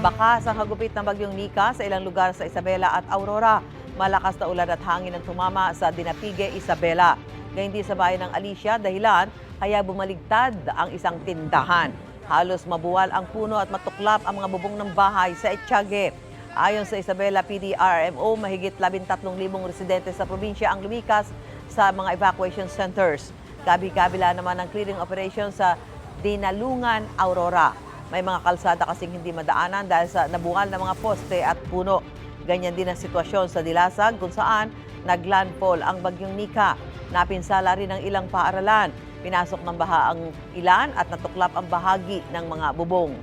Bakas ang hagupit ng bagyong Nika sa ilang lugar sa Isabela at Aurora. Malakas na ulan at hangin ang tumama sa Dinapigue, Isabela. Gayun din sa bayan ng Alicia, dahilan kaya bumaligtad ang isang tindahan. Halos mabuwal ang puno at matuklap ang mga bubong ng bahay sa Etiague. Ayon sa Isabela PDRMO, mahigit 13,000 residente sa probinsya ang lumikas sa mga evacuation centers. Gabi-kabila naman ang clearing operation sa Dinalungan, Aurora. May mga kalsada kasing hindi madaanan dahil sa nabuwal na mga poste at puno. Ganyan din ang sitwasyon sa Dilasag kung saan naglandfall ang bagyong Nika. Napinsala rin ang ilang paaralan. Pinasok ng baha ang ilan at natuklap ang bahagi ng mga bubong.